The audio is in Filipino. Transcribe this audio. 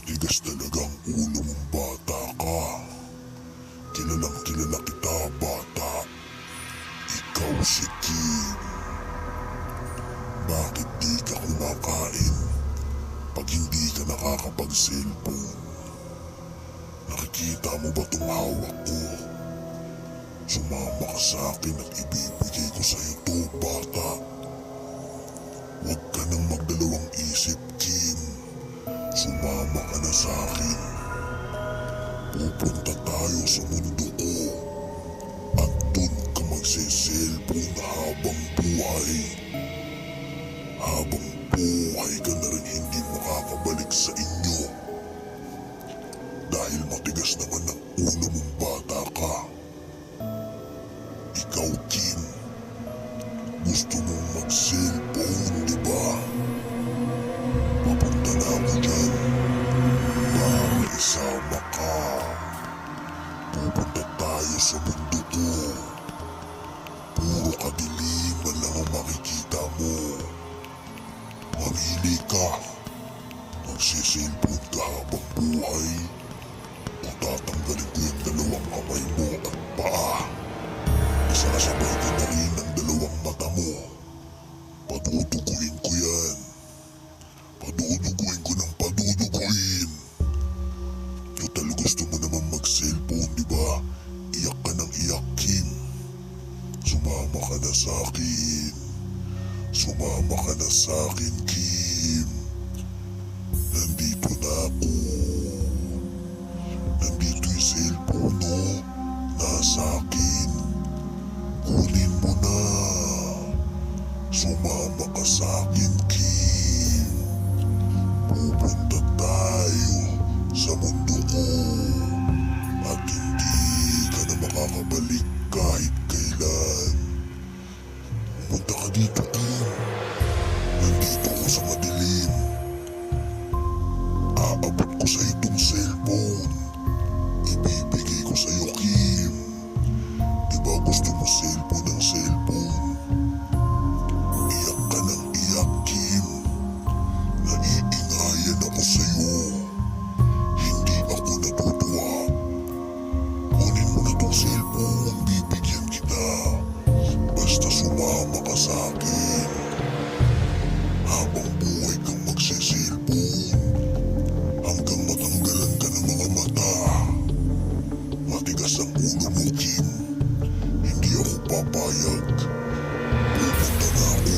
Matigas talagang ulo mong bata ka. Kilalang kilala kita, bata. Ikaw si Kim. Bakit di ka kumakain pag hindi ka nakakapag-cellphone? Nakikita mo ba itong hawak ko? Sumama ka sa akin at ibibigay ko sa'yo to, bata. Huwag ka nang magdalawang isip, Kim. Sumama ka na sa akin. Pupunta tayo sa mundo ko at dun ka magse-cellphone habang buhay. Habang buhay ka na rin hindi makakabalik sa inyo. Dahil matigas naman ang ulo mong bata ka. Ikaw, Kim, gusto mong mag-cellphone, di ba? Papunta na ako dyan para isama ka. Pupunta tayo sa mundo ko. Puro kadiliman lang ang makikita mo. Mamili ka. Magsisilpon ka habang buhay o tatanggalin ko yung dalawang kamay mo at paa. Isasabay ko na rin ang dalawang mata mo. Paduduguin ko yan. Paduduguin ko ng paduduguin. Total gusto mo naman mag-cellphone, di ba? Iyak ka ng iyak, Kim. Sumama ka na sa akin. Sumama ka na sa akin, Kim. Nandito na ako. Nandito yung cellphone, no? Nasa akin. Kunin mo na. Sumama ka sa akin, Kim. Pupunta tayo sa mundo ko at hindi ka na makakabalik kahit kailan. Pumunta ka dito, Kim. Nandito ako sa madilim. Aabot ko sa itong cellphone. Ibibigay ko sa'yo, Kim. Diba gusto mo cellphone ng cellphone? Iyak ka ng iyak, Kim. Naiingayan ako sa'yo. Hindi ako natutuwa. Kunin mo na tong cellphone. Bibigyan kita. Basta sumama ka sa akin. Habang buhay kang magse-cellphone. Hanggang matanggalan ka ng mga mata. Matigas ang ulo mo, Kim. Hindi ako papayag. Pupunta na ako.